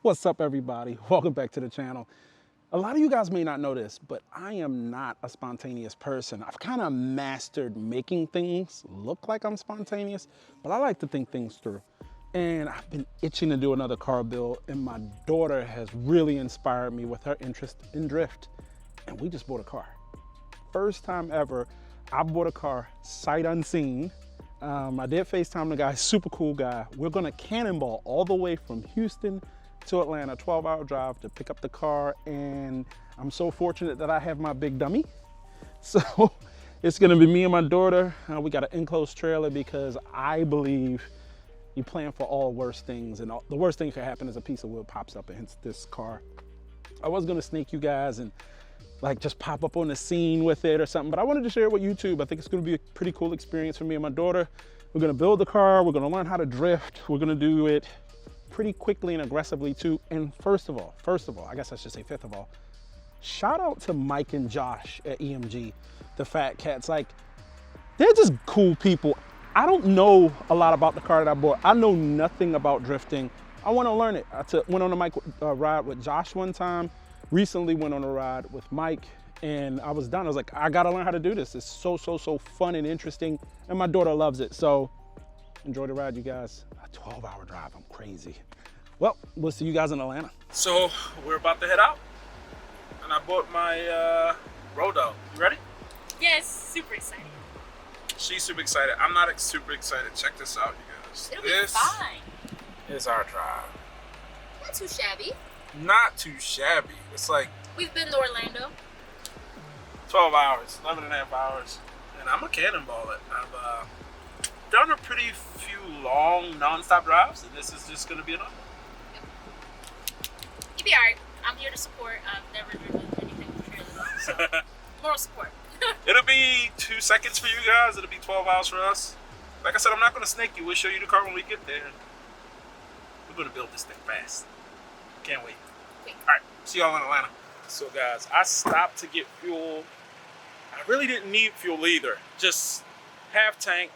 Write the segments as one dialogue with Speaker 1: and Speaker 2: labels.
Speaker 1: What's up, everybody? Welcome back to the channel. A lot of you guys may not know this, but I am not a spontaneous person. I've kind of mastered making things look like I'm spontaneous, but I like to think things through. And I've been itching to do another car build, and my daughter has really inspired me with her interest in drift. And we just bought a car. First time ever, I bought a car sight unseen. I did FaceTime the guy, super cool guy. We're gonna cannonball all the way from Houston to Atlanta, 12-hour drive to pick up the car, and I'm so fortunate that I have my big dummy. So it's gonna be me and my daughter. We got an enclosed trailer because I believe you plan for all worst things, and the worst thing that could happen is a piece of wood pops up and hits this car. I was gonna snake you guys and like just pop up on the scene with it or something, but I wanted to share it with YouTube. I think it's gonna be a pretty cool experience for me and my daughter. We're gonna build the car, we're gonna learn how to drift, we're gonna do it pretty quickly and aggressively too. And first of all, I guess I should say fifth of all, shout out to Mike and Josh at EMG, the Fat Cats. Like, they're just cool people. I don't know a lot about the car that I bought. I know nothing about drifting. I want to learn it. I went on a ride with Josh one time, recently went on a ride with Mike, and I was done. I was like, I gotta learn how to do this. It's so fun and interesting, and my daughter loves it. So enjoy the ride, you guys. A 12-hour drive, I'm crazy. Well, we'll see you guys in Atlanta. So we're about to head out, and I bought my road dog. You ready?
Speaker 2: Yes, super excited.
Speaker 1: She's super excited. I'm not super excited. Check this out, you guys.
Speaker 2: It'll be fine.
Speaker 1: Is our drive.
Speaker 2: Not too shabby.
Speaker 1: Not too shabby. It's like
Speaker 2: We've been to Orlando.
Speaker 1: 12 hours, 11 and a half hours, and I'm a cannonball it. I've done a pretty few long non-stop drives, and this is just gonna be another.
Speaker 2: You'll be alright. I'm here to support. I've never driven anything with trailers, so moral support.
Speaker 1: It'll be 2 seconds for you guys. It'll be 12 hours for us. Like I said, I'm not gonna snake you. We'll show you the car when we get there. We're gonna build this thing fast. Can't wait. All right, see y'all in Atlanta. So guys, I stopped to get fuel. I really didn't need fuel either. Just half tank.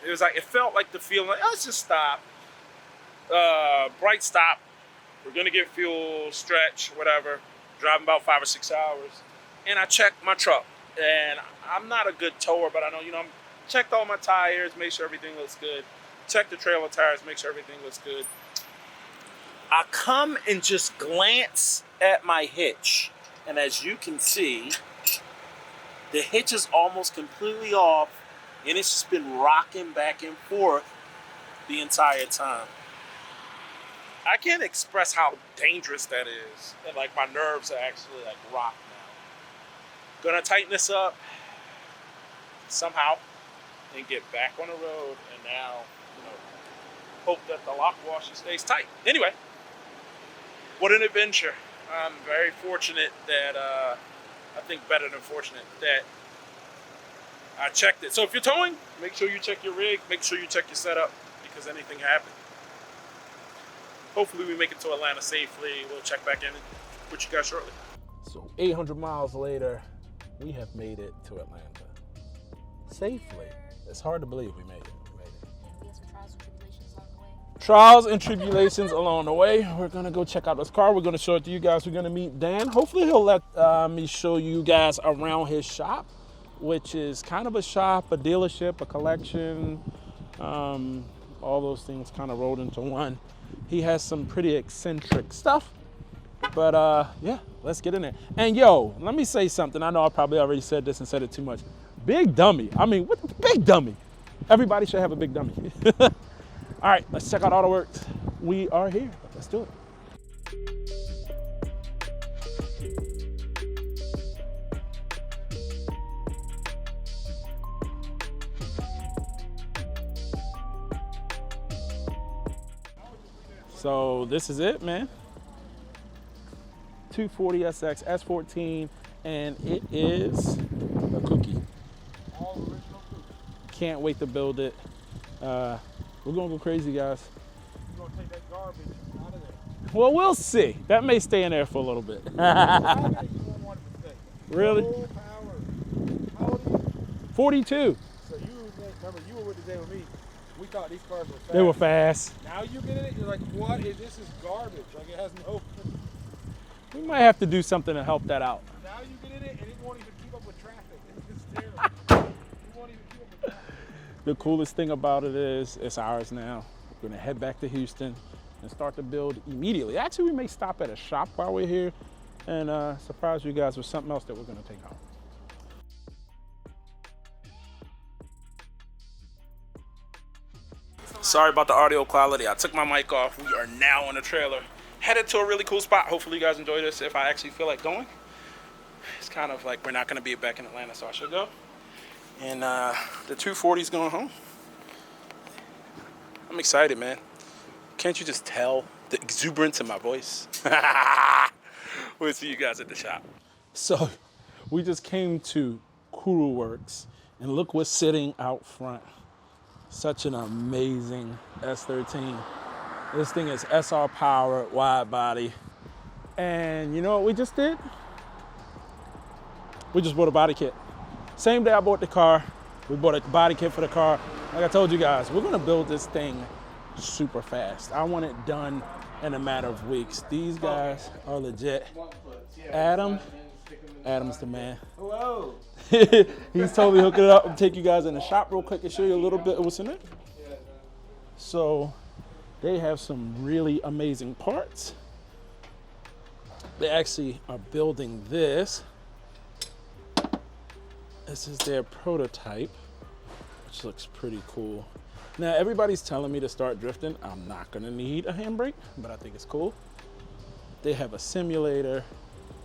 Speaker 1: It was like, it felt like the feeling like, let's just stop. Bright stop. We're gonna get fuel, stretch, whatever. Driving about 5 or 6 hours. And I checked my truck. And I'm not a good tower, but I know, I'm checked all my tires, make sure everything looks good. Check the trailer tires, make sure everything looks good. I come and just glance at my hitch. And as you can see, the hitch is almost completely off, and it's just been rocking back and forth the entire time. I can't express how dangerous that is. And like, my nerves are actually like rocked now. Gonna tighten this up somehow and get back on the road, and now, hope that the lock washer stays tight. Anyway, what an adventure. I'm very fortunate that, I think better than fortunate, that I checked it. So if you're towing, make sure you check your rig, make sure you check your setup, because anything happens. Hopefully we make it to Atlanta safely. We'll check back in and put you guys shortly. So 800 miles later, we have made it to Atlanta. Safely. It's hard to believe we made it.
Speaker 2: We had some trials and tribulations along the way.
Speaker 1: Trials and tribulations along the way. We're gonna go check out this car. We're gonna show it to you guys. We're gonna meet Dan. Hopefully he'll let me show you guys around his shop, which is kind of a shop, a dealership, a collection, all those things kind of rolled into one. He has some pretty eccentric stuff, but yeah, let's get in there. And yo, let me say something. I know I probably already said this and said it too much. Big dummy. I mean, what the big dummy? Everybody should have a big dummy. All right, let's check out Koruworks. We are here. Let's do it. So this is it, man. 240 SX, S14, and it is a Kouki.
Speaker 3: All original Kouki.
Speaker 1: Can't wait to build it. We're gonna go crazy, guys.
Speaker 3: You're gonna take that garbage out of there.
Speaker 1: Well, we'll see. That may stay in there for a little bit.
Speaker 3: You won't want it to stay.
Speaker 1: Really?
Speaker 3: Full power. How old are you?
Speaker 1: 42.
Speaker 3: So remember, you were with the day with me. We thought these cars were fast.
Speaker 1: They were fast.
Speaker 3: Now you get in it, you're like, what is this? Is garbage. Like it has no.
Speaker 1: We might have to do something to help that out.
Speaker 3: Now you get in it and it won't even keep up with traffic. It's terrible. It won't even keep up with traffic.
Speaker 1: The coolest thing about it is it's ours now. We're gonna head back to Houston and start to build immediately. Actually, we may stop at a shop while we're here and surprise you guys with something else that we're gonna take home. Sorry about the audio quality. I took my mic off. We are now on the trailer, headed to a really cool spot. Hopefully you guys enjoy this if I actually feel like going. It's kind of like we're not gonna be back in Atlanta, so I should go. And the 240's going home. I'm excited, man. Can't you just tell the exuberance in my voice? We'll see you guys at the shop. So we just came to Koruworks and look what's sitting out front. Such an amazing S13. This thing is SR powered, wide body. And you know what we just did? We just bought a body kit. Same day I bought the car, we bought a body kit for the car. Like I told you guys, we're gonna build this thing super fast. I want it done in a matter of weeks. These guys are legit. Adam's the man.
Speaker 3: Hello.
Speaker 1: He's totally hooking it up. I'll take you guys in the shop real quick and show you a little bit of what's in it. So they have some really amazing parts. They actually are building this. This is their prototype, which looks pretty cool. Now everybody's telling me to start drifting. I'm not gonna need a handbrake, but I think it's cool. They have a simulator.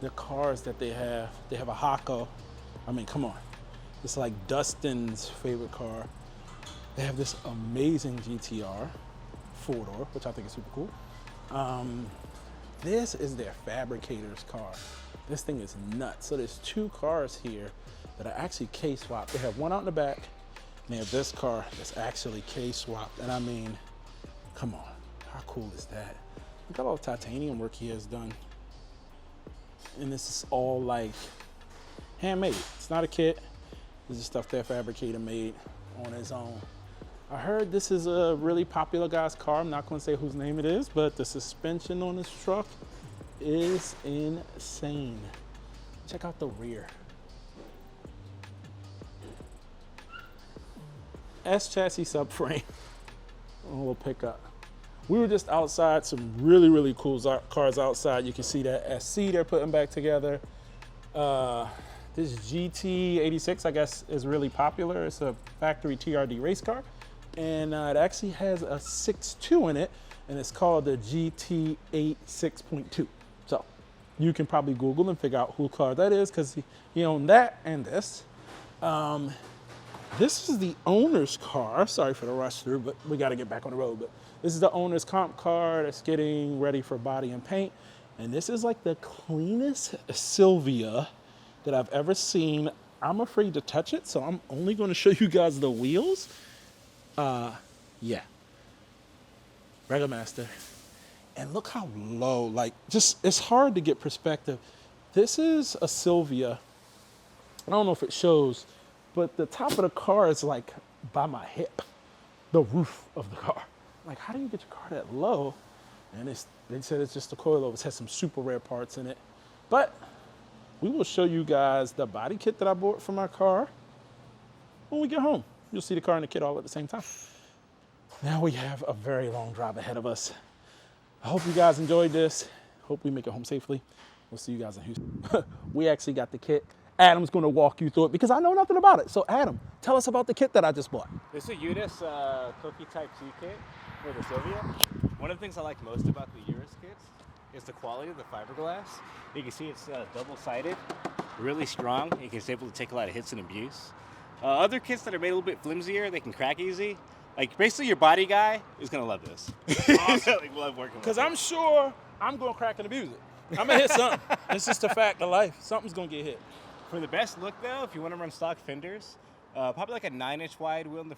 Speaker 1: The cars that they have a Hako. I mean, come on. It's like Dustin's favorite car. They have this amazing GTR, 4-door, which I think is super cool. This is their fabricator's car. This thing is nuts. So there's two cars here that are actually K-swapped. They have one out in the back, and they have this car that's actually K-swapped. And I mean, come on, how cool is that? Look at all the titanium work he has done. And this is all like handmade. It's not a kit. This is stuff that fabricator made on his own. I heard this is a really popular guy's car. I'm not gonna say whose name it is, but the suspension on this truck is insane. Check out the rear. S chassis subframe, a little pickup. We were just outside, some really, really cool cars outside. You can see that SC they're putting back together. This GT86, I guess, is really popular. It's a factory TRD race car. And it actually has a 6.2 in it, and it's called the GT86.2. So you can probably Google and figure out whose car that is, because he owned that and this. This is the owner's car. Sorry for the rush through, but we got to get back on the road. But this is the owner's comp car that's getting ready for body and paint. And this is like the cleanest Sylvia that I've ever seen. I'm afraid to touch it, so I'm only going to show you guys the wheels. Yeah. Regular Master. And look how low, like, just, it's hard to get perspective. This is a Sylvia. I don't know if it shows, but the top of the car is like by my hip, the roof of the car. Like, how do you get your car that low? And they said it's just a coilover. It has some super rare parts in it. But we will show you guys the body kit that I bought for my car when we get home. You'll see the car and the kit all at the same time. Now we have a very long drive ahead of us. I hope you guys enjoyed this. Hope we make it home safely. We'll see you guys in Houston. We actually got the kit. Adam's gonna walk you through it because I know nothing about it. So Adam, tell us about the kit that I just bought.
Speaker 4: This is a Uras Kouki Type 2 kit for the Sylvia. One of the things I like most about the Uras kits is the quality of the fiberglass. You can see it's double-sided, really strong. You can able to take a lot of hits and abuse. Other kits that are made a little bit flimsier, they can crack easy. Like basically your body guy is gonna love this.
Speaker 1: Awesome.
Speaker 4: Like, love working with
Speaker 1: Because
Speaker 4: it.
Speaker 1: I'm sure I'm gonna crack and abuse it. I'm gonna hit something. It's just a fact of life. Something's gonna get hit.
Speaker 4: For the best look though, if you want to run stock fenders, probably like a 9-inch wide wheel in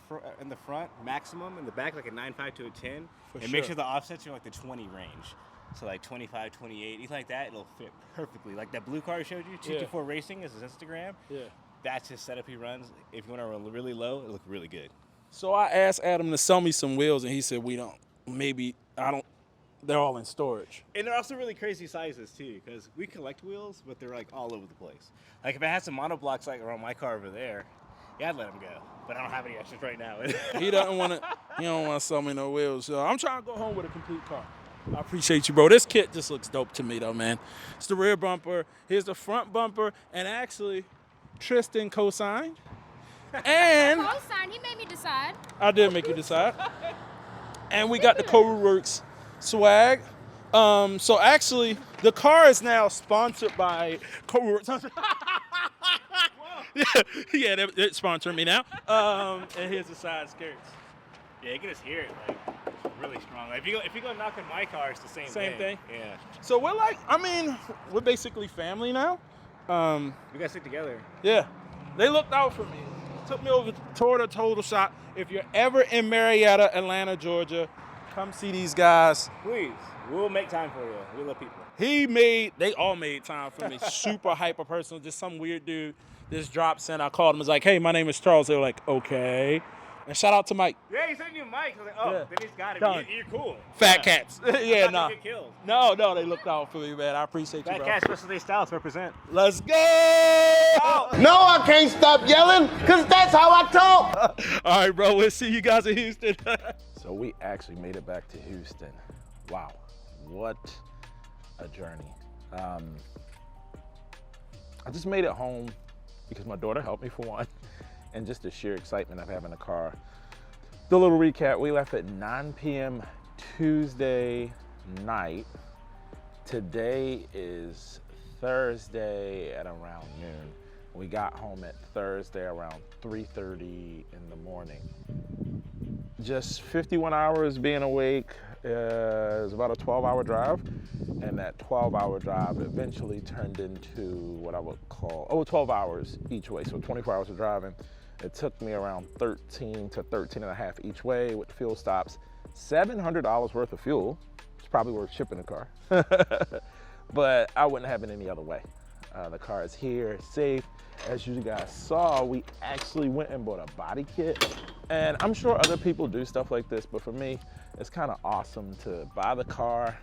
Speaker 4: the front, maximum. In the back, like a 9.5 to a 10. And make sure the offsets are like the 20 range. So like 25, 28, anything like that, it'll fit perfectly. Like that blue car I showed you, 224 Racing is his Instagram.
Speaker 1: Yeah.
Speaker 4: That's his setup he runs. If you want to run really low, it'll look really good.
Speaker 1: So I asked Adam to sell me some wheels, and he said we don't. Maybe I don't. They're all in storage.
Speaker 4: And they're also really crazy sizes too, because we collect wheels, but they're like all over the place. Like if I had some monoblocks like around my car over there, yeah, I'd let them go. But I don't have any extras right now.
Speaker 1: He doesn't want to. He don't want to sell me no wheels. So I'm trying to go home with a complete car. I appreciate you, bro. This kit just looks dope to me, though, man. It's the rear bumper. Here's the front bumper, and actually, Tristan co-signed. And
Speaker 2: Co-sign, he made me decide.
Speaker 1: I did make you decide. And we got the Koruworks swag. So actually, the car is now sponsored by Koruworks. Yeah, they're sponsoring me now. And here's the side skirts.
Speaker 4: Yeah, you can just hear it like really strong. Like, if you go knock on my car, it's the same
Speaker 1: thing.
Speaker 4: Yeah.
Speaker 1: So we're like, I mean, we're basically family now.
Speaker 4: We gotta stick together.
Speaker 1: Yeah, they looked out for me. Took me over toward a total shop. If you're ever in Marietta, Atlanta, Georgia, come see these guys.
Speaker 4: Please, we'll make time for you. We love people.
Speaker 1: They all made time for me. Super hyper personal. Just some weird dude just drops in. I called him. Was like, hey, my name is Charles. They were like, okay. And shout out to Mike.
Speaker 4: Yeah, he sent you Mike. I was like, oh,
Speaker 1: Yeah.
Speaker 4: then he's got it.
Speaker 1: Done.
Speaker 4: You're cool.
Speaker 1: Fat cats. Yeah,
Speaker 4: no.
Speaker 1: no. No, they looked out for me, man. I appreciate you,
Speaker 4: Fat
Speaker 1: bro.
Speaker 4: Cats Special Day Styles represent.
Speaker 1: Let's go!
Speaker 5: No, I can't stop yelling, because that's how I talk.
Speaker 1: All right, bro. We'll see you guys in Houston. So we actually made it back to Houston. Wow, what a journey. I just made it home because my daughter helped me for one, and just the sheer excitement of having a car. The little recap, we left at 9 p.m. Tuesday night. Today is Thursday at around noon. We got home at Thursday around 3:30 in the morning. Just 51 hours being awake. It was about a 12-hour drive, and that 12-hour drive eventually turned into what I would call, 12 hours each way, so 24 hours of driving. It took me around 13 to 13 and a half each way with fuel stops. $700 worth of fuel. It's probably worth shipping the car. But I wouldn't have it any other way. The car is here, safe. As you guys saw, we actually went and bought a body kit. And I'm sure other people do stuff like this, but for me, it's kind of awesome to buy the car,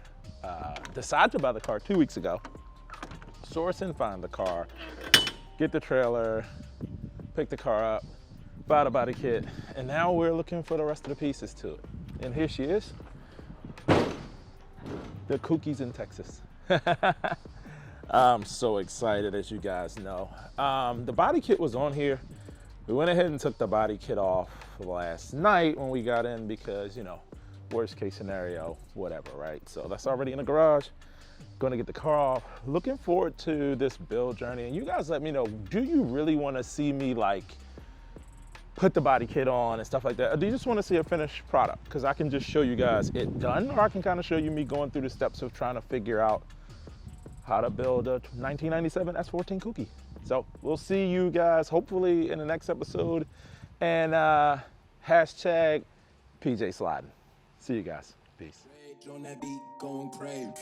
Speaker 1: decide to buy the car 2 weeks ago, source and find the car, get the trailer, pick the car up, buy the body kit, and now we're looking for the rest of the pieces to it. And here she is, the Kouki's in Texas. I'm so excited, as you guys know. The body kit was on here. We went ahead and took the body kit off last night when we got in because, you know, worst case scenario, whatever, right? So that's already in the garage. Gonna get the car off. Looking forward to this build journey. And you guys let me know, do you really wanna see me like put the body kit on and stuff like that? Or do you just wanna see a finished product? Because I can just show you guys it done, or I can kind of show you me going through the steps of trying to figure out how to build a 1997 S14 Kouki. So we'll see you guys hopefully in the next episode, and hashtag PJ Sliding. See you guys. Peace.
Speaker 6: On that beat, going crazy.